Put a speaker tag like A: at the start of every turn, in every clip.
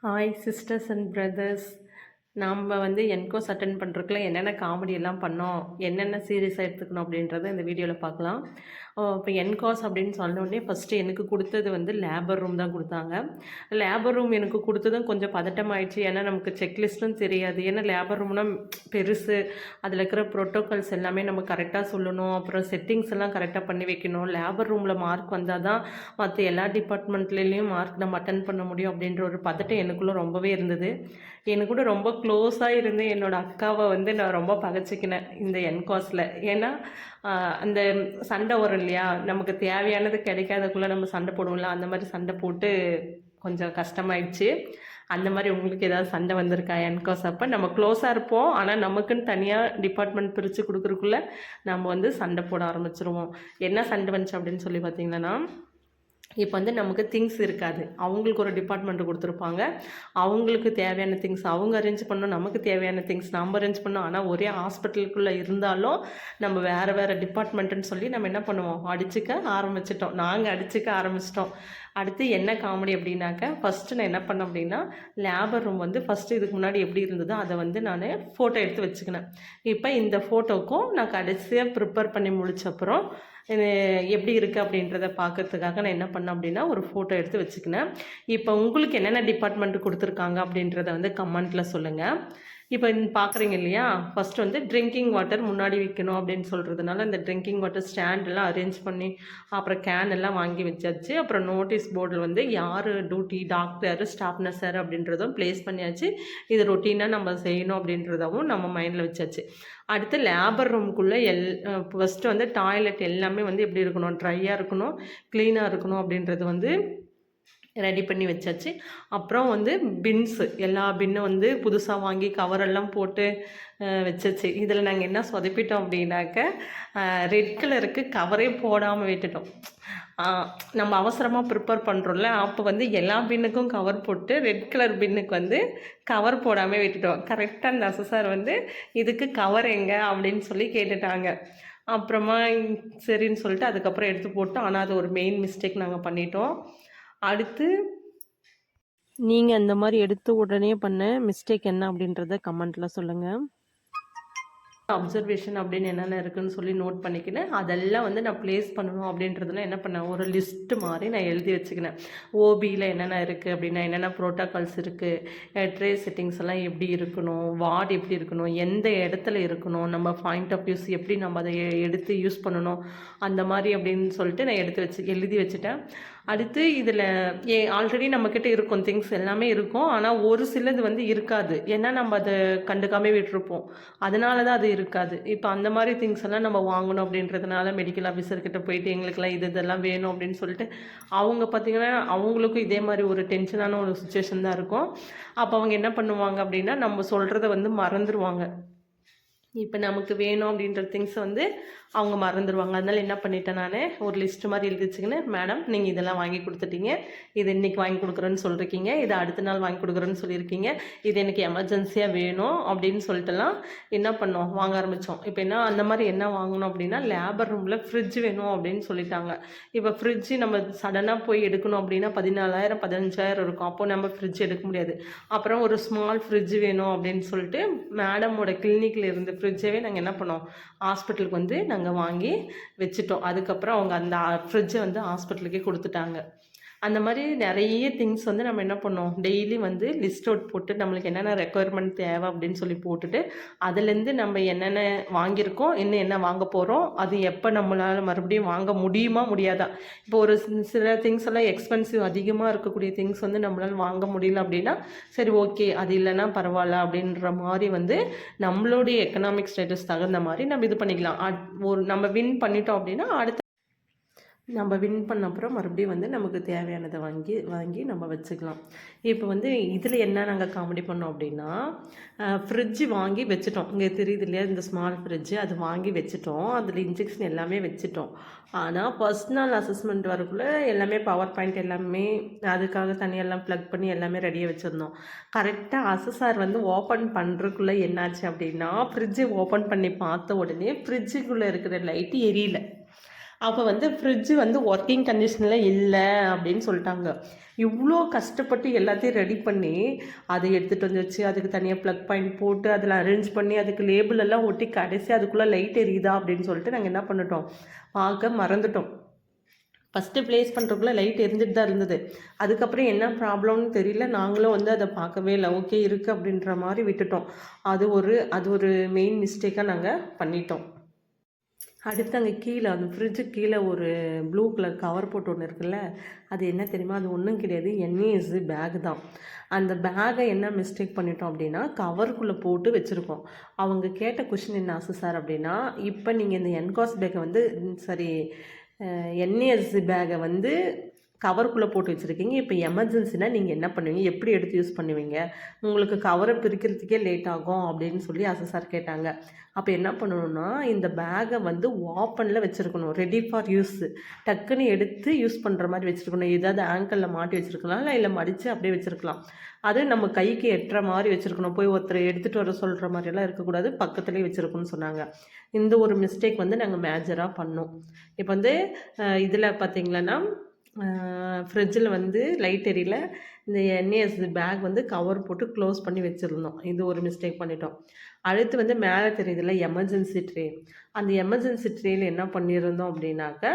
A: Hi sisters and brothers. நாம் வந்து என்கோஸ் attend பண்ணுறதுக்குள்ள என்னென்ன காமெடி எல்லாம் பண்ணோம், என்னென்ன சீரியஸாக எடுத்துக்கணும் அப்படின்றத இந்த வீடியோவில் பார்க்கலாம். இப்போ என்காஸ் அப்படின்னு சொன்னோடனே ஃபஸ்ட்டு எனக்கு கொடுத்தது வந்து லேபர் ரூம் தான் கொடுத்தாங்க. லேபர் ரூம் எனக்கு கொடுத்ததும் கொஞ்சம் பதட்டமாயிடுச்சு. ஏன்னா நமக்கு செக்லிஸ்ட்டும் தெரியாது. ஏன்னா லேபர் ரூம்னா பெருசு, அதில் இருக்கிற ப்ரோட்டோகால்ஸ் எல்லாமே நம்ம கரெக்டாக சொல்லணும். அப்புறம் செட்டிங்ஸ் எல்லாம் கரெக்டாக பண்ணி வைக்கணும். லேபர் ரூமில் மார்க் வந்தால் தான் மற்ற எல்லா டிபார்ட்மெண்ட்லேயும் மார்க் நம்ம அட்டன் பண்ண முடியும் அப்படின்ற ஒரு பதட்டம் எனக்குள்ளே ரொம்பவே இருந்தது. எனக்கு கூட ரொம்ப க்ளோஸாக இருந்து என்னோடய அக்காவை வந்து நான் ரொம்ப பகச்சிக்கினேன் இந்த என்காஸில். ஏன்னா அந்த சண்டை வரும் இல்லையா, நமக்கு தேவையானது கிடைக்காதக்குள்ளே நம்ம சண்டை போடுவோம்ல, அந்த மாதிரி சண்டை போட்டு கொஞ்சம் கஷ்டமாயிடுச்சு. அந்த மாதிரி உங்களுக்கு ஏதாவது சண்டை வந்திருக்கா என்காஸ் அப்போ? நம்ம க்ளோஸாக இருப்போம், ஆனால் நமக்குன்னு தனியாக டிபார்ட்மெண்ட் பிரித்து கொடுக்குறக்குள்ளே நம்ம வந்து சண்டை போட ஆரம்பிச்சிருவோம். என்ன சண்டை வந்துச்சு அப்படின்னு சொல்லி பார்த்தீங்கன்னா, இப்போ வந்து நமக்கு திங்ஸ் இருக்காது. அவங்களுக்கு ஒரு டிபார்ட்மெண்ட் கொடுத்துருப்பாங்க. அவங்களுக்கு தேவையான திங்ஸ் அவங்க அரேஞ்ச் பண்ணணும், நமக்கு தேவையான திங்ஸ் நம்ம அரேஞ்ச் பண்ணோம். ஆனால் ஒரே ஹாஸ்பிட்டலுக்குள்ளே இருந்தாலும் நம்ம வேறு வேறு டிபார்ட்மெண்ட்டுன்னு சொல்லி நம்ம என்ன பண்ணுவோம், அடிச்சுக்க ஆரம்பிச்சிட்டோம். நாங்கள் அடிச்சுக்க ஆரம்பிச்சிட்டோம். அடுத்து என்ன காமெடி அப்படின்னாக்க, ஃபஸ்ட்டு நான் என்ன பண்ணேன் அப்படின்னா, லேபர் ரூம் வந்து ஃபஸ்ட்டு இதுக்கு முன்னாடி எப்படி இருந்ததோ அதை வந்து நான் ஃபோட்டோ எடுத்து வச்சுக்கினேன். இப்போ இந்த ஃபோட்டோக்கும் நான் கடைசியாக ப்ரிப்பேர் பண்ணி முடிச்சப்புறம் இது எப்படி இருக்குது அப்படின்றத பார்க்கறதுக்காக நான் என்ன பண்ணேன் அப்படின்னா, ஒரு ஃபோட்டோ எடுத்து வச்சுக்கினேன். இப்போ உங்களுக்கு என்னென்ன டிபார்ட்மெண்ட் கொடுத்துருக்காங்க அப்படின்றத வந்து கமெண்ட்டில் சொல்லுங்கள். இப்போ பார்க்குறீங்க இல்லையா, ஃபஸ்ட்டு வந்து ட்ரிங்கிங் வாட்டர் முன்னாடி விற்கணும் அப்படின்னு சொல்கிறதுனால இந்த ட்ரிங்கிங் வாட்டர் ஸ்டாண்டெல்லாம் அரேஞ்ச் பண்ணி அப்புறம் கேன் எல்லாம் வாங்கி வச்சாச்சு. அப்புறம் நோட்டீஸ் போர்டில் வந்து யார் டியூட்டி, டாக்டர், ஸ்டாஃப் நர்ஸர் அப்படின்றதும் ப்ளேஸ் பண்ணியாச்சு. இது ரொட்டீனாக நம்ம செய்யணும் அப்படின்றதாவும் நம்ம மைண்டில் வச்சாச்சு. அடுத்து லேபர் ரூமுக்குள்ளே ஃபஸ்ட்டு வந்து டாய்லெட் எல்லாமே வந்து எப்படி இருக்கணும், ட்ரையாக இருக்கணும், க்ளீனாக இருக்கணும் அப்படின்றது வந்து ரெடி பண்ணி வச்சாச்சு. அப்புறம் வந்து பின்ஸு எல்லா பின்னும் வந்து புதுசாக வாங்கி கவரெல்லாம் போட்டு வச்சாச்சு. இதில் நாங்கள் என்ன சொதப்பிட்டோம் அப்படின்னாக்க, ரெட் கலருக்கு கவரே போடாமல் விட்டுட்டோம். நம்ம அவசரமாக ப்ரிப்பேர் பண்ணுறோம்ல, அப்போ வந்து எல்லா பின்னுக்கும் கவர் போட்டு ரெட் கலர் பின்னுக்கு வந்து கவர் போடாமல் விட்டுட்டோம். கரெக்டாக அந்த அசஸார் வந்து இதுக்கு கவர் எங்கே அப்படின்னு சொல்லி கேட்டுட்டாங்க. அப்புறமா சரின்னு சொல்லிட்டு அதுக்கப்புறம் எடுத்து போட்டோம். ஆனால் அது ஒரு மெயின் மிஸ்டேக் நாங்கள் பண்ணிட்டோம். அடுத்து நீங்கள் அந்த மாதிரி எடுத்த உடனே பண்ண மிஸ்டேக் என்ன அப்படின்றத கமெண்ட்டில் சொல்லுங்கள். அப்சர்வேஷன் அப்படின்னு என்னென்ன இருக்குதுன்னு சொல்லி நோட் பண்ணிக்கினேன். அதெல்லாம் வந்து நான் ப்ளேஸ் பண்ணணும் அப்படின்றதுலாம் என்ன பண்ணேன், ஒரு லிஸ்ட்டு மாதிரி நான் எழுதி வச்சுக்கினேன். ஓபியில் என்னென்ன இருக்குது அப்படின்னா, என்னென்ன ப்ரோட்டோகால்ஸ் இருக்குது, ட்ரே செட்டிங்ஸ் எல்லாம் எப்படி இருக்கணும், வார்டு எப்படி இருக்கணும், எந்த இடத்துல இருக்கணும், நம்ம பாயிண்ட் ஆஃப் வியூஸ் எப்படி நம்ம அதை எடுத்து யூஸ் பண்ணணும், அந்த மாதிரி அப்படின்னு சொல்லிட்டு நான் எழுதி வச்சுட்டேன். அடுத்து இதில் ஆல்ரெடி நம்மக்கிட்ட இருக்கும் திங்ஸ் எல்லாமே இருக்கும். ஆனால் ஒரு சிலது வந்து இருக்காது. ஏன்னா நம்ம அதை கண்டுக்காமல் விட்டுருப்போம். அதனால தான் அது இருக்காது. இப்போ அந்த மாதிரி திங்ஸ் எல்லாம் நம்ம வாங்கணும் அப்படின்றதுனால மெடிக்கல் ஆஃபீஸர்கிட்ட போயிட்டு எங்களுக்கெல்லாம் இதெல்லாம் வேணும் அப்படின்னு சொல்லிட்டு அவங்க பார்த்திங்கன்னா அவங்களுக்கும் இதே மாதிரி ஒரு டென்ஷனான ஒரு சுச்சுவேஷன் தான் இருக்கும். அப்போ அவங்க என்ன பண்ணுவாங்க அப்படின்னா, நம்ம சொல்கிறத வந்து மறந்துடுவாங்க. இப்போ நமக்கு வேணும் அப்படின்ற திங்ஸை வந்து அவங்க மறந்துடுவாங்க. அதனால் என்ன பண்ணிட்டேன், நான் ஒரு லிஸ்ட்டு மாதிரி எழுதி வச்சுக்கினேன். மேடம் நீங்கள் இதெல்லாம் வாங்கி கொடுத்துட்டீங்க, இது இன்றைக்கி வாங்கி கொடுக்குறேன்னு சொல்லியிருக்கீங்க, இது அடுத்த நாள் வாங்கி கொடுக்குறேன்னு சொல்லியிருக்கீங்க, இது எனக்கு எமர்ஜென்சியாக வேணும் அப்படின்னு சொல்லிட்டுலாம் என்ன பண்ணோம், வாங்க ஆரம்பித்தோம். இப்போ என்ன அந்த மாதிரி என்ன வாங்கணும் அப்படின்னா, லேபர் ரூமில் ஃப்ரிட்ஜ் வேணும் அப்படின்னு சொல்லிட்டாங்க. இப்போ ஃப்ரிட்ஜு நம்ம சடனாக போய் எடுக்கணும் அப்படின்னா 14,000 15,000 இருக்கும். அப்போது நம்ம ஃப்ரிட்ஜ் எடுக்க முடியாது. அப்புறம் ஒரு ஸ்மால் ஃப்ரிட்ஜ் வேணும் அப்படின்னு சொல்லிட்டு மேடமோட கிளினிக்கில் இருந்து ஃப்ரிட்ஜவே நாங்கள் என்ன பண்ணோம், ஹாஸ்பிட்டலுக்கு வந்து நாங்கள் வாங்கி வச்சுட்டோம். அதுக்கப்புறம் அவங்க அந்த ஃப்ரிட்ஜை வந்து ஹாஸ்பிட்டலுக்கே கொடுத்துட்டாங்க. அந்த மாதிரி நிறைய திங்ஸ் வந்து நம்ம என்ன பண்ணோம், டெய்லி வந்து லிஸ்ட் அவுட் போட்டு நம்மளுக்கு என்னென்ன ரெக்குயர்மெண்ட் தேவை அப்படின்னு சொல்லி போட்டுட்டு அதுலேருந்து நம்ம என்னென்ன வாங்கியிருக்கோம், இன்னும் என்ன வாங்க போகிறோம், அது எப்போ நம்மளால் மறுபடியும் வாங்க முடியுமா முடியாதா. இப்போ ஒரு சில திங்ஸ் எல்லாம் எக்ஸ்பென்சிவ் அதிகமாக இருக்கக்கூடிய திங்ஸ் வந்து நம்மளால் வாங்க முடியல அப்படின்னா சரி ஓகே அது இல்லைன்னா பரவாயில்ல அப்படின்ற மாதிரி வந்து நம்மளுடைய எக்கனாமிக் ஸ்டேட்டஸ் தகுந்த மாதிரி நம்ம இது பண்ணிக்கலாம். நம்ம வின் பண்ணிட்டோம் அப்படின்னா அடுத்த நம்ம வின் பண்ண அப்புறம் மறுபடியும் வந்து நமக்கு தேவையானதை வாங்கி நம்ம வச்சுக்கலாம். இப்போ வந்து இதில் என்ன நாங்கள் காமெடி பண்ணோம் அப்படின்னா, ஃப்ரிட்ஜு வாங்கி வச்சுட்டோம். இங்கே தெரியுது இல்லையா இந்த ஸ்மால் ஃப்ரிட்ஜு, அது வாங்கி வச்சுட்டோம். அதில் இன்ஜெக்ஷன் எல்லாமே வச்சுட்டோம். ஆனால் ஃபர்ஸ்ட் நாள் அசஸ்மெண்ட் வரக்குள்ளே எல்லாமே பவர் பாயிண்ட் எல்லாமே அதுக்காக தனியெல்லாம் ப்ளக் பண்ணி எல்லாமே ரெடியாக வச்சுருந்தோம். கரெக்டாக அசஸார் வந்து ஓப்பன் பண்ணுறதுக்குள்ளே என்னாச்சு அப்படின்னா, ஃப்ரிட்ஜை ஓப்பன் பண்ணி பார்த்த உடனே ஃப்ரிட்ஜுக்குள்ளே இருக்கிற லைட்டு எரியல. அப்போ வந்து ஃப்ரிட்ஜு வந்து ஒர்க்கிங் கண்டிஷனில் இல்லை அப்படின்னு சொல்லிட்டாங்க. இவ்வளோ கஷ்டப்பட்டு எல்லாத்தையும் ரெடி பண்ணி அதை எடுத்துகிட்டு வந்து வச்சு அதுக்கு தனியாக ப்ளக் பாயிண்ட் போட்டு அதில் அரேஞ்ச் பண்ணி அதுக்கு லேபிள் எல்லாம் ஒட்டி கடைசி அதுக்குள்ளே லைட் எரியுதா அப்படின்னு சொல்லிட்டு நாங்கள் என்ன பண்ணிட்டோம், பார்க்க மறந்துட்டோம். ஃபஸ்ட்டு ப்ளேஸ் பண்ணுறதுக்குள்ளே லைட் எரிஞ்சிட்டு தான் இருந்தது. அதுக்கப்புறம் என்ன ப்ராப்ளம்னு தெரியல, நாங்களும் வந்து அதை பார்க்கவே இல்லை. ஓகே இருக்குது அப்படின்ற மாதிரி விட்டுட்டோம். அது ஒரு மெயின் மிஸ்டேக்காக நாங்கள் பண்ணிட்டோம். அடுத்து அங்கே கீழே அந்த ஃப்ரிட்ஜுக்கு கீழே ஒரு ப்ளூ கலர் கவர் போட்டு ஒன்று இருக்குல்ல, அது என்ன தெரியுமா, அது ஒன்றும் கிடையாது, என்ஏஎஸ் பேக் தான். அந்த பேக்கை என்ன மிஸ்டேக் பண்ணிட்டோம் அப்படின்னா, கவருக்குள்ளே போட்டு வச்சுருக்கோம். அவங்க கேட்ட கொஷின் என்ன ஆசை சார் அப்படின்னா, இப்போ நீங்கள் இந்த என்காஸ் பேக்கை வந்து சரி என்ஏஎஸ் பேக்கை வந்து கவருக்குள்ளே போட்டு வச்சுருக்கீங்க, இப்போ எமர்ஜென்சினா நீங்கள் என்ன பண்ணுவீங்க, எப்படி எடுத்து யூஸ் பண்ணுவீங்க, உங்களுக்கு கவரை பிரிக்கிறதுக்கே லேட் ஆகும் அப்படின்னு சொல்லி சார் கேட்டாங்க. அப்போ என்ன பண்ணணும்னா, இந்த பேக்கை வந்து ஓப்பனில் வச்சுருக்கணும், ரெடி ஃபார் யூஸ். டக்குன்னு எடுத்து யூஸ் பண்ணுற மாதிரி வச்சுருக்கணும். ஏதாவது ஆங்கிளில் மாட்டி வச்சுருக்கலாம், இல்லை மடித்து அப்படியே வச்சுருக்கலாம். அது நம்ம கைக்கு எட்டுற மாதிரி வச்சுருக்கணும். போய் ஒருத்தர் எடுத்துகிட்டு வர சொல்கிற மாதிரியெல்லாம் இருக்கக்கூடாது, பக்கத்துலேயே வச்சுருக்கணும்னு சொன்னாங்க. இந்த ஒரு மிஸ்டேக் வந்து நாங்கள் மேஜராக பண்ணோம். இப்போ வந்து இதில் பார்த்திங்களன்னா ஃப்ரிட்ஜில் வந்து லைட் எரியல, இந்த என்ஏஎஸ் பேக் வந்து கவர் போட்டு க்ளோஸ் பண்ணி வச்சுருந்தோம். இது ஒரு மிஸ்டேக் பண்ணிட்டோம். அடுத்து வந்து மேலே தெரியுதுல்ல எமர்ஜென்சி ட்ரே, அந்த எமர்ஜென்சி ட்ரேயில் என்ன பண்ணியிருந்தோம் அப்படின்னாக்க,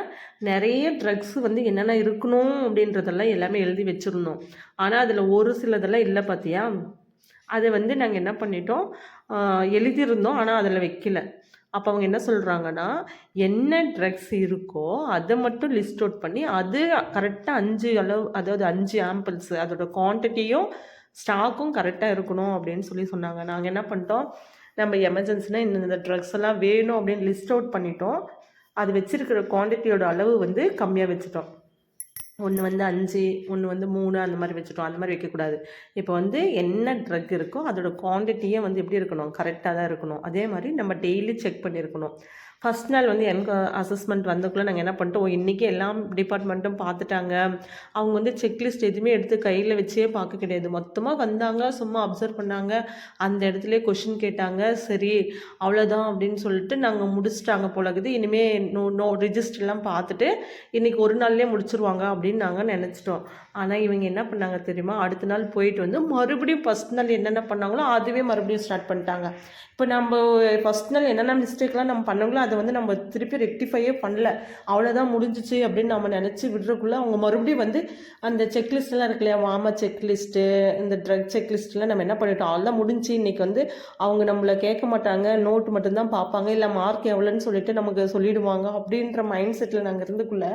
A: நிறைய ட்ரக்ஸ் வந்து என்னென்ன இருக்கணும் அப்படின்றதெல்லாம் எல்லாமே எழுதி வச்சுருந்தோம். ஆனால் அதில் ஒரு சிலதெல்லாம் இல்லை பார்த்தியா, அதை வந்து நாங்கள் என்ன பண்ணிட்டோம், எழுதியிருந்தோம் ஆனால் அதில் வைக்கல. அப்போ அவங்க என்ன சொல்கிறாங்கன்னா, என்ன ட்ரக்ஸ் இருக்கோ அதை மட்டும் லிஸ்ட் அவுட் பண்ணி அது கரெக்டாக 5 அளவு, அதாவது 5 ஆம்பிள்ஸ் அதோட குவான்டிட்டியும் ஸ்டாக்கும் கரெக்டாக இருக்கணும் அப்படின்னு சொல்லி சொன்னாங்க. நாங்கள் என்ன பண்ணிட்டோம், நம்ம எமர்ஜென்சினா இந்த ட்ரக்ஸ் எல்லாம் வேணும் அப்படின்னு லிஸ்ட் அவுட் பண்ணிட்டோம். அது வச்சுருக்கிற குவான்டிட்டியோட அளவு வந்து கம்மியாக வச்சுட்டோம். ஒன்று வந்து 5, ஒன்று வந்து 3 அந்த மாதிரி வச்சுட்டோம். அந்த மாதிரி வைக்கக்கூடாது. இப்போ வந்து என்ன ட்ரக் இருக்கோ அதோட குவான்டிட்டியே வந்து எப்படி இருக்கணும், கரெக்டாக தான் இருக்கணும். அதே மாதிரி நம்ம டெய்லி செக் பண்ணியிருக்கணும். ஃபஸ்ட் நாள் வந்து எனக்கு அசஸ்மெண்ட் வந்தக்குள்ளே நாங்கள் என்ன பண்ணிட்டோம், இன்றைக்கி எல்லா டிபார்ட்மெண்ட்டும் பார்த்துட்டாங்க. அவங்க வந்து செக்லிஸ்ட் எதுவுமே எடுத்து கையில் வச்சே பார்க்க கிடையாது. மொத்தமாக வந்தாங்க, சும்மா அப்சர்வ் பண்ணாங்க, அந்த இடத்துல கொஷின் கேட்டாங்க. சரி அவ்வளோதான் அப்படின்னு சொல்லிட்டு நாங்கள் முடிச்சிட்டாங்க போலகுது. இனிமேல் நோ ரிஜிஸ்டர்லாம் பார்த்துட்டு இன்றைக்கி ஒரு நாள்லேயே முடிச்சிருவாங்க அப்படின்னு நாங்கள் நினச்சிட்டோம். ஆனால் இவங்க என்ன பண்ணாங்க தெரியுமா, அடுத்த நாள் போயிட்டு வந்து மறுபடியும் ஃபஸ்ட் நாள் என்னென்ன பண்ணாங்களோ அதுவே மறுபடியும் ஸ்டார்ட் பண்ணிட்டாங்க. இப்போ நம்ம ஃபஸ்ட் நாள் என்னென்ன மிஸ்டேக்லாம் நம்ம பண்ணாங்களோ அதை வந்து நம்ம திருப்பி ரெக்டிஃபையே பண்ணல, அவ்வளோதான் முடிஞ்சிச்சு அப்படின்னு நம்ம நினச்சி விடுறக்குள்ளே அவங்க மறுபடியும் வந்து அந்த செக்லிஸ்ட்லாம் இருக்கு இல்லையா, வாமா செக்லிஸ்ட்டு, இந்த ட்ரக் செக்லிஸ்ட்லாம் நம்ம என்ன பண்ணிட்டோம், அதெல்லாம் முடிஞ்சு இன்றைக்கி வந்து அவங்க நம்மளை கேட்க மாட்டாங்க, நோட்டு மட்டும்தான் பார்ப்பாங்க, இல்லை மார்க் எவ்வளோன்னு சொல்லிட்டு நமக்கு சொல்லிவிடுவாங்க அப்படின்ற மைண்ட் செட்டில் நாங்கள் இருந்துக்குள்ளே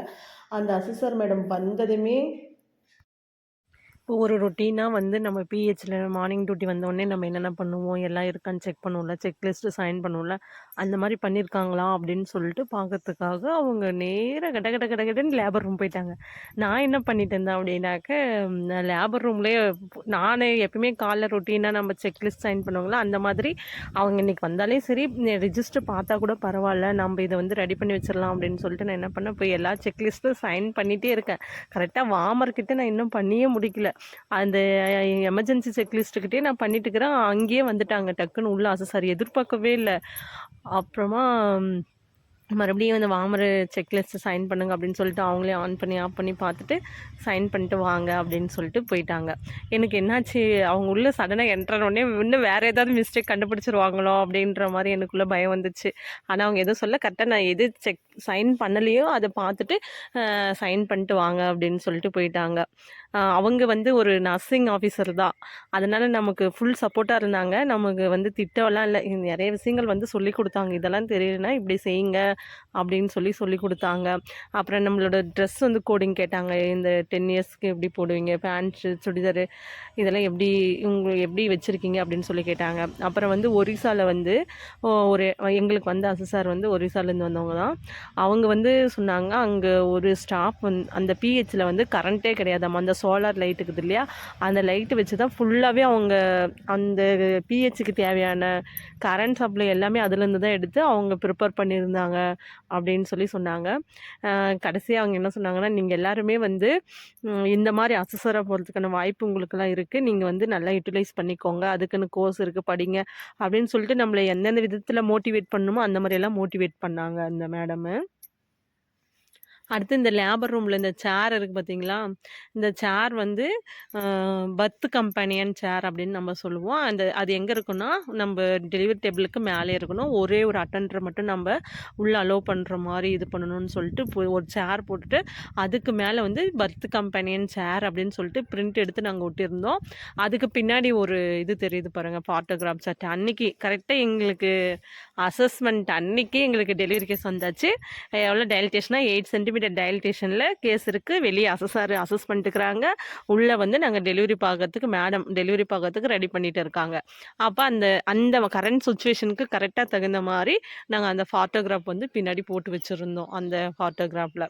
A: அந்த அசிஸ்டர் மேடம் வந்ததுமே ஒரு ரொட்டீனாக வந்து நம்ம பிஹெச்சில் மார்னிங் டியூட்டி வந்தோடனே நம்ம என்னென்ன பண்ணுவோம், எல்லாம் இருக்கான்னு செக் பண்ணுவோம்ல, செக்லிஸ்ட்டு சைன் பண்ணுவோம்ல, அந்த மாதிரி பண்ணியிருக்காங்களா அப்படின்னு சொல்லிட்டு பார்க்கறதுக்காக அவங்க நேராக கட கட கட கடன்னு லேபர் ரூம் போயிட்டாங்க. நான் என்ன பண்ணிட்டு இருந்தேன் அப்படின்னாக்க, லேபர் ரூம்லேயே நான் எப்பயுமே காலைல ரொட்டீனாக நம்ம செக்லிஸ்ட் சைன் பண்ணுவாங்களா, அந்த மாதிரி அவங்க இன்றைக்கி வந்தாலே சரி ரிஜிஸ்டர் பார்த்தா கூட பரவாயில்ல, நம்ம இதை வந்து ரெடி பண்ணி வச்சிடலாம் அப்படின்னு சொல்லிட்டு நான் என்ன பண்ணேன், போய் எல்லா செக்லிஸ்ட்டும் சைன் பண்ணிகிட்டே இருக்கேன். கரெக்டாக வாமர்கிட்ட நான் இன்னும் பண்ணியே முடிக்கல. அந்த எமர்ஜென்சி செக்லிஸ்ட்டுக்கிட்டே நான் பண்ணிட்டு இருக்கிறேன். அங்கேயே வந்துட்டாங்க டக்குன்னு உள்ள. சாரி எதிர்பார்க்கவே இல்லை. அப்புறமா மறுபடியும் அந்த வாமர் செக்லிஸ்ட்டு சைன் பண்ணுங்க அப்படின்னு சொல்லிட்டு அவங்களே ஆன் பண்ணி ஆஃப் பண்ணி பார்த்துட்டு சைன் பண்ணிட்டு வாங்க அப்படின்னு சொல்லிட்டு போயிட்டாங்க. எனக்கு என்னாச்சு, அவங்க உள்ளே சடனாக என்ட்ரானோடனே இன்னும் வேறு ஏதாவது மிஸ்டேக் கண்டுபிடிச்சிருவாங்களோ அப்படின்ற மாதிரி எனக்குள்ளே பயம் வந்துச்சு. ஆனால் அவங்க எதுவும் சொல்ல, கரெக்டாக நான் எது சைன் பண்ணலையோ அதை பார்த்துட்டு சைன் பண்ணிட்டு வாங்க அப்படின்னு சொல்லிட்டு போயிட்டாங்க. அவங்க வந்து ஒரு நர்சிங் ஆஃபீஸர் தான், அதனால் நமக்கு ஃபுல் சப்போர்ட்டாக இருந்தாங்க. நமக்கு வந்து திட்டம்லாம் இல்லை, நிறைய விஷயங்கள் வந்து சொல்லி கொடுத்தாங்க. இதெல்லாம் தெரியலனா இப்படி செய்யுங்க அப்படின்னு சொல்லி கொடுத்தாங்க. அப்புறம் நம்மளோட ட்ரெஸ் வந்து கோடிங் கேட்டாங்க. இந்த 10 இயர்ஸ்க்கு எப்படி போடுவீங்க, பேண்ட்டு சுடிதாரு இதெல்லாம் எப்படி வச்சுருக்கீங்க அப்படின்னு சொல்லி கேட்டாங்க. அப்புறம் வந்து ஒரிசாவில் வந்து ஒரு எங்களுக்கு வந்து அசஸார் வந்து ஒரிசாலேருந்து வந்தவங்க தான். அவங்க வந்து சொன்னாங்க, அங்கே ஒரு ஸ்டாஃப் அந்த பிஹெச்சில் வந்து கரண்ட்டே கிடையாதாம்மா, அந்த சோலார் லைட் இருக்குது இல்லையா, அந்த லைட்டு வச்சு தான் ஃபுல்லாகவே அவங்க அந்த பிஹெச்சுக்கு தேவையான கரண்ட் சப்ளை எல்லாமே அதுலேருந்து தான் எடுத்து அவங்க ப்ரிப்பேர் பண்ணியிருந்தாங்க அப்படின்னு சொன்னாங்க. கடைசியாக அவங்க என்ன சொன்னாங்கன்னா, நீங்கள் எல்லாருமே வந்து இந்த மாதிரி அசஸராக போகிறதுக்கான வாய்ப்பு உங்களுக்கெல்லாம் இருக்குது, நீங்கள் வந்து நல்லா யூட்டிலைஸ் பண்ணிக்கோங்க, அதுக்குன்னு கோர்ஸ் இருக்குது படிங்க அப்படின்னு சொல்லிட்டு நம்மளை எந்தெந்த விதத்தில் மோட்டிவேட் பண்ணணுமோ அந்த மாதிரியெல்லாம் மோட்டிவேட் பண்ணாங்க அந்த மேடமு. அடுத்து இந்த லேபர் ரூமில் இந்த சேர் இருக்குது பார்த்தீங்களா, இந்த சேர் வந்து பர்த் கம்பெனியன் சேர் அப்படின்னு நம்ம சொல்லுவோம். அது எங்கே இருக்குன்னா, நம்ம டெலிவரி டேபிளுக்கு மேலே இருக்கணும். ஒரே ஒரு அட்டெண்டரை மட்டும் நம்ம உள்ளே அலோவ் பண்ணுற மாதிரி இது பண்ணணும்னு சொல்லிட்டு ஒரு சேர் போட்டுட்டு அதுக்கு மேலே வந்து பர்த் கம்பெனியன் சேர் அப்படின்னு சொல்லிட்டு பிரிண்ட் எடுத்து நாங்கள் ஒட்டியிருந்தோம். அதுக்கு பின்னாடி ஒரு இது தெரியுது பாருங்கள், ஃபாட்டோகிராஃப் சட். அன்னைக்கு கரெக்டாக எங்களுக்கு அசஸ்மெண்ட் அன்னைக்கு எங்களுக்கு டெலிவரி கேஸ் வந்தாச்சு. எவ்வளோ டயல்டேஷனாக 8 சென்டிமீட்டர் டயல்டேஷனில் கேஸ் இருக்குது. வெளியே அசஸ் பண்ணிட்டுருக்குறாங்க. உள்ளே வந்து நாங்கள் டெலிவரி பார்க்கறதுக்கு ரெடி பண்ணிட்டு இருக்காங்க. அப்போ அந்த அந்த கரண்ட் சுச்சுவேஷனுக்கு கரெக்டாக தகுந்த மாதிரி நாங்கள் அந்த ஃபாட்டோகிராஃப் வந்து பின்னாடி போட்டு வச்சுருந்தோம் அந்த ஃபாட்டோகிராஃபில்.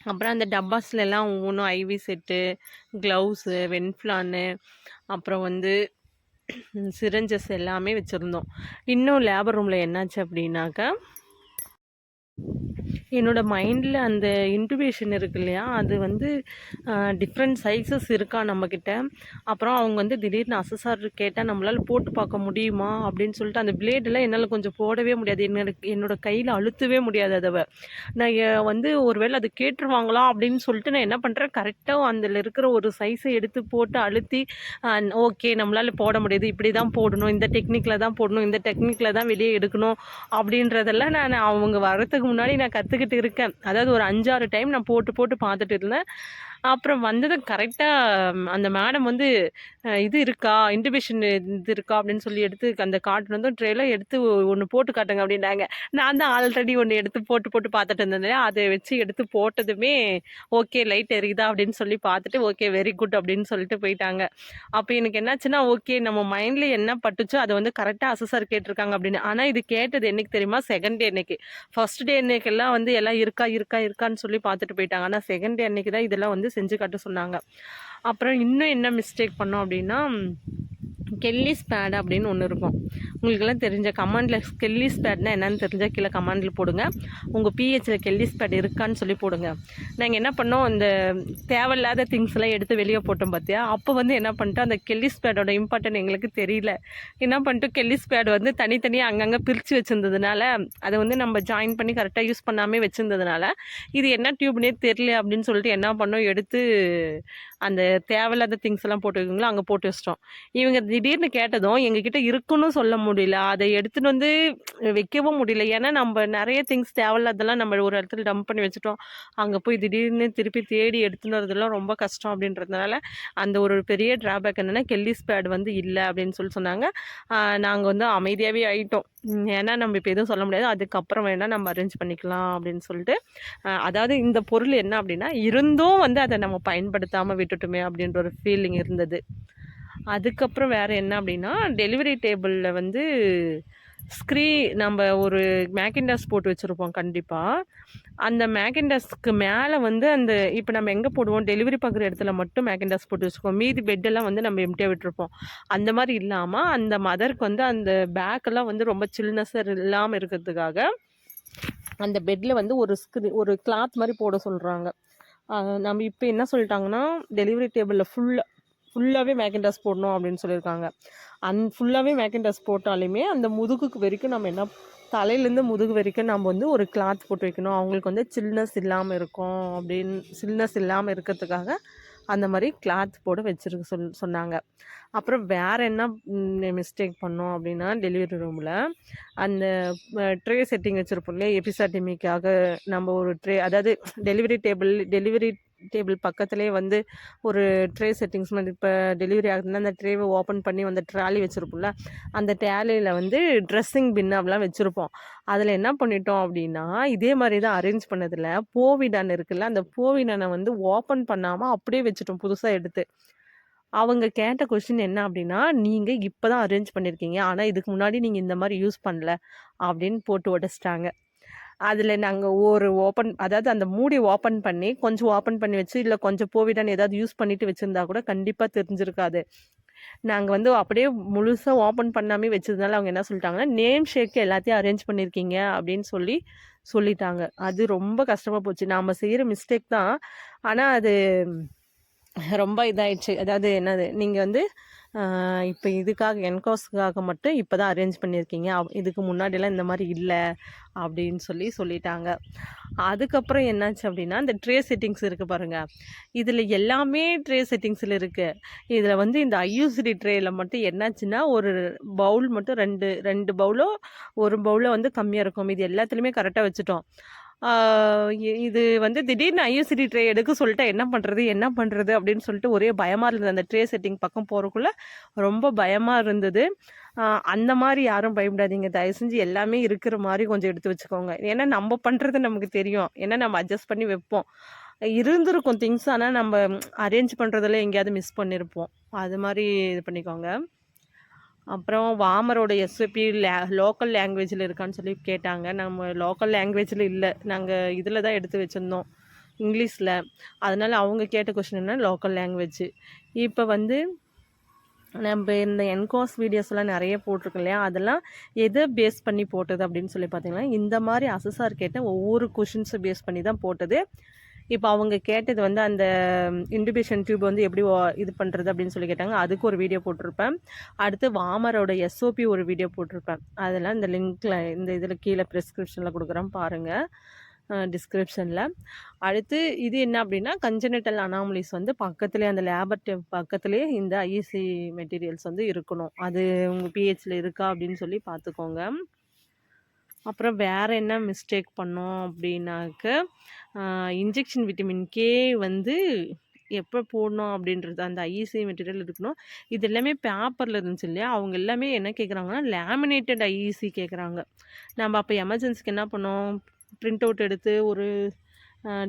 A: அப்புறம் அந்த டப்பாஸ்லாம் ஒவ்வொன்றும் ஐவி செட்டு, க்ளவுஸு, வென்ஃப்ளானு, அப்புறம் வந்து சிரஞ்சஸ் எல்லாமே வச்சுருந்தோம். இன்னும் லேபர் ரூமில் என்னாச்சு அப்படின்னாக்கா, என்னோடய மைண்டில் அந்த இன்டுபேஷன் இருக்கு இல்லையா, அது வந்து டிஃப்ரெண்ட் சைஸஸ் இருக்கா நம்மக்கிட்ட. அப்புறம் அவங்க வந்து திடீர்னு அசஸார் கேட்டால் நம்மளால் போட்டு பார்க்க முடியுமா அப்படின்னு சொல்லிட்டு அந்த பிளேடெல்லாம் என்னால் கொஞ்சம் போடவே முடியாது. என்னோடய கையில் அழுத்தவே முடியாது. அதை நான் வந்து ஒருவேளை அது கேட்டுருவாங்களா அப்படின்னு சொல்லிட்டு நான் என்ன பண்ணுறேன், கரெக்டாக அதில் இருக்கிற ஒரு சைஸை எடுத்து போட்டு அழுத்தி ஓகே நம்மளால் போட முடியுது, இப்படி தான் போடணும், இந்த டெக்னிக்கில் தான் போடணும், இந்த டெக்னிக்கில் தான் வெளியே எடுக்கணும் அப்படின்றதெல்லாம் நான் அவங்க வரத்துக்கு முன்னாடி நான் கற்றுக்கிட்டு இருக்கேன். அதாவது ஒரு 5-6 டைம் நான் போட்டு பார்த்துட்டு இருந்தேன். அப்புறம் வந்தது கரெக்டாக அந்த மேடம் வந்து இது இருக்கா, இன்டிபேஷன் இது இருக்கா அப்படின்னு சொல்லி எடுத்து அந்த கார்டு வந்து ட்ரெயில எடுத்து ஒன்று போட்டு காட்டுங்க அப்படின்னாங்க. நான் தான் ஆல்ரெடி ஒன்று எடுத்து போட்டு பார்த்துட்டு இருந்தேன். அதை வச்சு எடுத்து போட்டதுமே ஓகே லைட் எரியுதா அப்படின்னு சொல்லி பார்த்துட்டு ஓகே வெரி குட் அப்படின்னு சொல்லிட்டு போயிட்டாங்க. அப்போ எனக்கு என்னாச்சுன்னா, ஓகே நம்ம மைண்டில் என்ன பட்டுச்சோ அதை வந்து கரெக்டாக அசஸர் கேட்டிருக்காங்க அப்படின்னு. ஆனால் இது கேட்டது என்னைக்கு தெரியுமா, செகண்ட் டே அன்னைக்கு. ஃபர்ஸ்ட் டே அன்னைக்கெல்லாம் வந்து எல்லாம் இருக்கான்னு சொல்லி பார்த்துட்டு போயிட்டாங்க. ஆனால் செகண்ட் டே அன்னைக்கு தான் இதெல்லாம் வந்து செஞ்சு காட்ட சொன்னாங்க. அப்புறம் இன்னும் என்ன மிஸ்டேக் பண்ணோம் அப்படின்னா, கெல்லிஸ் பேட் அப்படின்னு ஒன்று இருக்கும். உங்களுக்கெல்லாம் தெரிஞ்ச கமாண்டில் கெல்லிஸ் பேட்னா என்னன்னு தெரிஞ்சால் கீழே கமாண்டில் போடுங்க. உங்கள் பிஹெச்சில் கெல்லிஸ் பேட் இருக்கான்னு சொல்லி போடுங்க. நாங்கள் என்ன பண்ணோம், இந்த தேவையில்லாத திங்ஸ்லாம் எடுத்து வெளியே போட்டோம் பார்த்தியா. அப்போ வந்து என்ன பண்ணிட்டோம், அந்த கெல்லிஸ் பேடோட இம்பார்ட்டன் எங்களுக்கு தெரியல. என்ன பண்ணிட்டோம், கெல்லிஸ் பேட் வந்து தனித்தனியாக அங்கங்கே பிரித்து வச்சுருந்ததுனால அதை வந்து நம்ம ஜாயின் பண்ணி கரெக்டாக யூஸ் பண்ணாமல் வச்சுருந்ததுனால இது என்ன டியூப்னே தெரியல அப்படின்னு சொல்லிட்டு என்ன பண்ணோம், எடுத்து அந்த தேவையில்லாத திங்ஸ் எல்லாம் போட்டு வைக்கீங்களோ அங்கே போட்டு வச்சிட்டோம். இவங்க திடீர்னு கேட்டதும் எங்ககிட்ட இருக்குன்னு சொல்ல முடியல, அதை எடுத்துகிட்டு வந்து வைக்கவும் முடியல. ஏன்னா நம்ம நிறைய திங்ஸ் தேவையில்லாதெல்லாம் நம்ம ஒரு இடத்துல டம்ப் பண்ணி வச்சுட்டோம். அங்கே போய் திடீர்னு திருப்பி தேடி எடுத்துன்னு வரதெல்லாம் ரொம்ப கஷ்டம் அப்படின்றதுனால அந்த ஒரு பெரிய ட்ராபேக் என்னென்னா கெல்லிஸ் பேட் வந்து இல்லை அப்படின்னு சொன்னாங்க. நாங்கள் வந்து அமைதியாகவே ஆகிட்டோம். ஏன்னா நம்ம இப்போ எதுவும் சொல்ல முடியாது, அதுக்கப்புறம் வேணால் நம்ம அரேஞ்ச் பண்ணிக்கலாம் அப்படின்னு சொல்லிட்டு. அதாவது இந்த பொருள் என்ன அப்படின்னா, இருந்தும் வந்து அதை நம்ம பயன்படுத்தாமல் விட்டுட்டுமே அப்படின்ற ஒரு ஃபீலிங் இருந்தது. அதுக்கப்புறம் வேறு என்ன அப்படின்னா, டெலிவரி டேபிளில் வந்து நம்ம ஒரு மேக்கின்டாஸ் போட்டு வச்சுருப்போம் கண்டிப்பாக. அந்த மேக்கின்டாஸ்க்கு மேலே வந்து அந்த இப்போ நம்ம எங்கே போடுவோம், டெலிவரி பார்க்குற இடத்துல மட்டும் மேக்கின்டாஸ் போட்டு வச்சுருக்கோம். மீதி பெட்டெல்லாம் வந்து நம்ம எம்டியாக விட்டுருப்போம். அந்த மாதிரி இல்லாமல் அந்த மதருக்கு வந்து அந்த பேக்கெல்லாம் வந்து ரொம்ப சில்னஸாக இல்லாமல் இருக்கிறதுக்காக அந்த பெட்டில் வந்து ஒரு கிளாத் மாதிரி போட சொல்கிறாங்க. நம்ம இப்போ என்ன சொல்லிட்டாங்கன்னா, டெலிவரி டேபிளில் ஃபுல்லாகவே மேக்கின்டாஸ் போடணும் அப்படின்னு சொல்லியிருக்காங்க. ஃபுல்லாகவே மேக்கின்டாஸ் போட்டாலுமே அந்த முதுகுக்கு வரைக்கும் நம்ம என்ன, தலையிலேருந்து முதுகு வரைக்கும் நம்ம வந்து ஒரு கிளாத் போட்டு வைக்கணும். அவங்களுக்கு வந்து சில்னஸ் இல்லாமல் இருக்கும் சில்னஸ் இல்லாமல் இருக்கிறதுக்காக அந்த மாதிரி கிளாத் போட வச்சுருக்க சொன்னாங்க. அப்புறம் வேறு என்ன மிஸ்டேக் பண்ணோம் அப்படின்னா, டெலிவரி ரூமில் அந்த ட்ரே செட்டிங் வச்சுருப்போம் இல்லையா, எபிசாட்டமிக்காக நம்ம ஒரு ட்ரே, அதாவது டெலிவரி டேபிள் பக்கத்துலேயே வந்து ஒரு ட்ரே செட்டிங்ஸ் மாதிரி, இப்போ டெலிவரி ஆகுதுன்னா அந்த ட்ரேவை ஓப்பன் பண்ணி அந்த ட்ராலி வச்சுருப்போம்ல, அந்த ட்ராலியில் வந்து ட்ரெஸ்ஸிங் பின் அப்படிலாம் வச்சுருப்போம். அதில் என்ன பண்ணிட்டோம் அப்படின்னா, இதே மாதிரி தான் அரேஞ்ச் பண்ணதில் போவிடான் இருக்குல்ல, அந்த போவிடானை வந்து ஓப்பன் பண்ணாமல் அப்படியே வச்சுட்டோம் புதுசாக எடுத்து. அவங்க கேட்ட கொஸ்டின் என்ன அப்படின்னா, நீங்கள் இப்போ தான் அரேஞ்ச் பண்ணியிருக்கீங்க, ஆனால் இதுக்கு முன்னாடி நீங்கள் இந்த மாதிரி யூஸ் பண்ணல அப்படின்னு போட்டு உடச்சிட்டாங்க. அதில் நாங்கள் அதாவது அந்த மூடி ஓப்பன் பண்ணி கொஞ்சம் ஓப்பன் பண்ணி வச்சு, இல்லை கொஞ்சம் போவிடான் ஏதாவது யூஸ் பண்ணிட்டு வச்சுருந்தா கூட கண்டிப்பாக தெரிஞ்சிருக்காது. நாங்கள் வந்து அப்படியே முழுசாக ஓப்பன் பண்ணாமே வச்சதுனால அவங்க என்ன சொல்லிட்டாங்கன்னா, நேம் ஷேக்கு எல்லாத்தையும் அரேஞ்ச் பண்ணியிருக்கீங்க அப்படின்னு சொல்லிட்டாங்க. அது ரொம்ப கஷ்டமாக போச்சு. நாம் செய்கிற மிஸ்டேக் தான், ஆனால் அது ரொம்ப இதாயிடுச்சு. அதாவது என்னது, நீங்கள் வந்து இப்போ இதுக்காக என்கோஸ்க்காக மட்டும் இப்போ தான் அரேஞ்ச் பண்ணியிருக்கீங்க, இதுக்கு முன்னாடிலாம் இந்த மாதிரி இல்லை அப்படின்னு சொல்லிட்டாங்க. அதுக்கப்புறம் என்னாச்சு அப்படின்னா, இந்த ட்ரே செட்டிங்ஸ் இருக்குது பாருங்கள், இதில் எல்லாமே ட்ரே செட்டிங்ஸில் இருக்குது. இதில் வந்து இந்த ஐயூசிடி ட்ரேயில் மட்டும் என்னாச்சுன்னா, ஒரு பவுல் மட்டும் ரெண்டு பவுலோ ஒரு பவுலோ வந்து கம்மியாக இருக்கும். இது எல்லாத்துலேயுமே கரெக்டாக வச்சுட்டோம். இது வந்து திடீர்னு ஐயூசிடி ட்ரே எடுக்க சொல்லிட்டு என்ன பண்ணுறது அப்படின்னு சொல்லிட்டு ஒரே பயமாக இருந்தது. அந்த ட்ரே செட்டிங் பக்கம் போகிறக்குள்ள ரொம்ப பயமாக இருந்தது. அந்த மாதிரி யாரும் பயப்படாதீங்க, தயவு செஞ்சு எல்லாமே இருக்கிற மாதிரி கொஞ்சம் எடுத்து வச்சுக்கோங்க. ஏன்னா நம்ம பண்ணுறது நமக்கு தெரியும், ஏன்னா நம்ம அட்ஜஸ்ட் பண்ணி வைப்போம். இருந்திருக்கும் திங்ஸ், ஆனால் நம்ம அரேஞ்ச் பண்ணுறதுல எங்கேயாவது மிஸ் பண்ணியிருப்போம். அது மாதிரி இது பண்ணிக்கோங்க. அப்புறம் வாமரோட எஸ்ஓபி லோக்கல் லாங்குவேஜில் இருக்கான்னு சொல்லி கேட்டாங்க. நம்ம லோக்கல் லாங்குவேஜில் இல்லை, நாங்கள் இதில் தான் எடுத்து வச்சுருந்தோம், இங்கிலீஷில். அதனால் அவங்க கேட்ட கொஷின்னா லோக்கல் லாங்குவேஜ். இப்போ வந்து நம்ம இந்த என்கோஸ் வீடியோஸ்லாம் நிறைய போட்டிருக்கோம் இல்லையா, அதெல்லாம் எதை பேஸ் பண்ணி போட்டது அப்படின்னு சொல்லி பார்த்தீங்கன்னா, இந்த மாதிரி அசஸார் கேட்ட ஒவ்வொரு கொஷின்ஸை பேஸ் பண்ணி தான் போட்டது. இப்போ அவங்க கேட்டது வந்து அந்த இன்டிபேஷன் டியூப் வந்து எப்படி இது பண்ணுறது அப்படின்னு சொல்லி கேட்டாங்க. அதுக்கு ஒரு வீடியோ போட்டிருப்பேன். அடுத்து வாமரோட எஸ்ஓபி ஒரு வீடியோ போட்டிருப்பேன். அதெல்லாம் இந்த லிங்க்கில் இந்த இதில் கீழே ப்ரிஸ்கிரிப்ஷனில் கொடுக்குறேன் பாருங்கள், டிஸ்கிரிப்ஷனில். அடுத்து இது என்ன அப்படின்னா, கன்ஜெனிட்டல் அனாமலிஸ் வந்து பக்கத்துலேயே அந்த லேபர்டரி பக்கத்துலேயே இந்த ஐஇசி மெட்டீரியல்ஸ் வந்து இருக்கணும். அது உங்கள் பிஹெச்சில் இருக்கா அப்படின்னு சொல்லி பார்த்துக்கோங்க. அப்புறம் வேறு என்ன மிஸ்டேக் பண்ணோம் அப்படின்னாக்க, இன்ஜெக்ஷன் விட்டமின் கே வந்து எப்போ போடணும் அப்படின்றது அந்த ஐஇசி மெட்டீரியல் இருக்கணும். இது எல்லாமே பேப்பரில் இருந்துச்சு இல்லையா, அவங்க எல்லாமே என்ன கேட்குறாங்கன்னா லேமினேட்டட் ஐஇசி கேட்குறாங்க. நம்ம அப்போ எமர்ஜென்சிக்கு என்ன பண்ணோம், பிரிண்ட் அவுட் எடுத்து ஒரு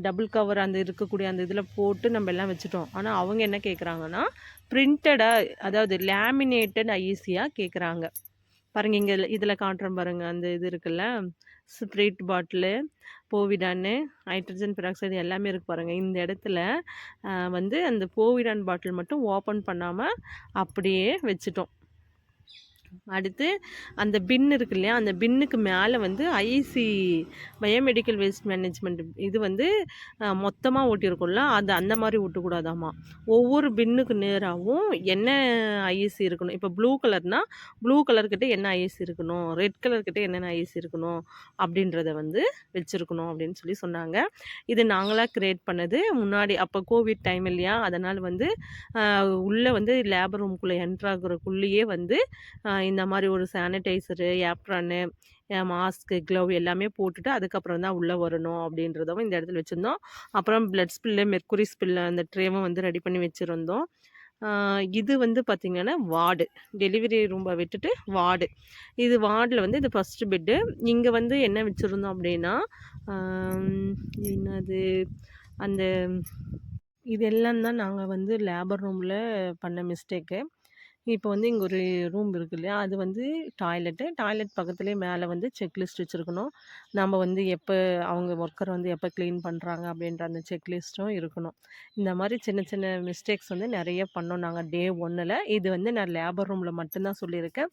A: டபுள் கவர் அந்த இருக்கக்கூடிய அந்த இதில் போட்டு நம்ம எல்லாம் வச்சுட்டோம். ஆனால் அவங்க என்ன கேட்குறாங்கன்னா பிரிண்டடாக, அதாவது லேமினேட்டட் ஐஇசியாக கேட்குறாங்க. பாருங்கள், இங்கே இதில் காட்டுறேன் பாருங்கள், அந்த இது இருக்குல்ல, ஸ்ப்ரிட் பாட்டிலு, போவிடான்னு, ஹைட்ரஜன் பெராக்சைடு எல்லாமே இருக்குது பாருங்கள். இந்த இடத்துல வந்து அந்த போவிடான் பாட்டில் மட்டும் ஓப்பன் பண்ணாமல் அப்படியே வச்சுட்டோம். அடுத்து அந்த பின் இருக்கு இல்லையா, அந்த பின்னுக்கு மேலே வந்து ஐசி பயோமெடிக்கல் வேஸ்ட் மேனேஜ்மெண்ட் இது வந்து மொத்தமாக ஓட்டியிருக்கும்ல, அது அந்த மாதிரி ஓட்டக்கூடாதாம்மா. ஒவ்வொரு பின்னுக்கு நேராகவும் என்ன ஐசி இருக்கணும். இப்போ ப்ளூ கலர்னால் ப்ளூ கலர்கிட்ட என்ன ஐசி இருக்கணும், ரெட் கலர்கிட்ட என்னென்ன ஐசி இருக்கணும் அப்படின்றத வந்து வச்சுருக்கணும் அப்படின்னு சொன்னாங்க. இது நாங்களாக க்ரியேட் பண்ணது. முன்னாடி அப்போ கோவிட் டைம் இல்லையா, அதனால் வந்து உள்ளே வந்து லேபர் ரூம்குள்ளே என்ட்ராகிறக்குள்ளேயே வந்து இந்த மாதிரி ஒரு சானிடைசரு, ஏப்ரானு, மாஸ்க்கு, க்ளவ் எல்லாமே போட்டுட்டு அதுக்கப்புறம் தான் உள்ளே வரணும் அப்படின்றதும் இந்த இடத்துல வச்சுருந்தோம். அப்புறம் பிளட் ஸ்பில்லு, மெர்க்குரி ஸ்பில்லு அந்த ட்ரேவும் வந்து ரெடி பண்ணி வச்சுருந்தோம். இது வந்து பார்த்திங்கன்னா வார்டு, டெலிவரி ரூமை விட்டுட்டு வார்டு. இது வார்டில் வந்து இது ஃபஸ்ட்டு பெட்டு. இங்கே வந்து என்ன வச்சுருந்தோம் அப்படின்னா, என்னது அந்த இதெல்லாம் தான் நாங்கள் வந்து லேபர் ரூமில் பண்ண மிஸ்டேக்கு. இப்போ வந்து இங்கே ஒரு ரூம் இருக்குது இல்லையா, அது வந்து டாய்லெட் பக்கத்துலேயே மேலே வந்து செக்லிஸ்ட் வச்சுருக்கணும். நம்ம வந்து எப்போ அவங்க ஒர்க்கர் வந்து எப்போ க்ளீன் பண்ணுறாங்க அப்படின்ற அந்த செக்லிஸ்ட்டும் இருக்கணும். இந்த மாதிரி சின்ன சின்ன மிஸ்டேக்ஸ் வந்து நிறைய பண்ணோம் நாங்கள் டே 1ல். இது வந்து நான் லேபர் ரூமில் மட்டும்தான் சொல்லியிருக்கேன்.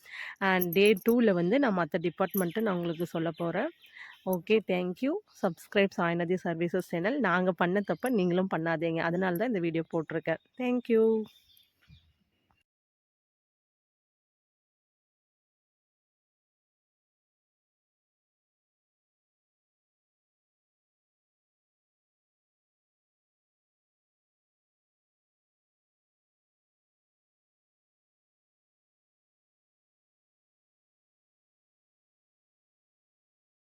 A: அண்ட் டே 2ல் வந்து நான் மற்ற டிபார்ட்மெண்ட்டு நான் உங்களுக்கு சொல்ல போகிறேன். Okay, thank you. Subscribe Sainathi services channel. நாங்கள் பண்ண தப்ப நீங்களும் பண்ணாதீங்க, அதனால தான் இந்த வீடியோ போட்டிருக்கேன். தேங்க்யூ.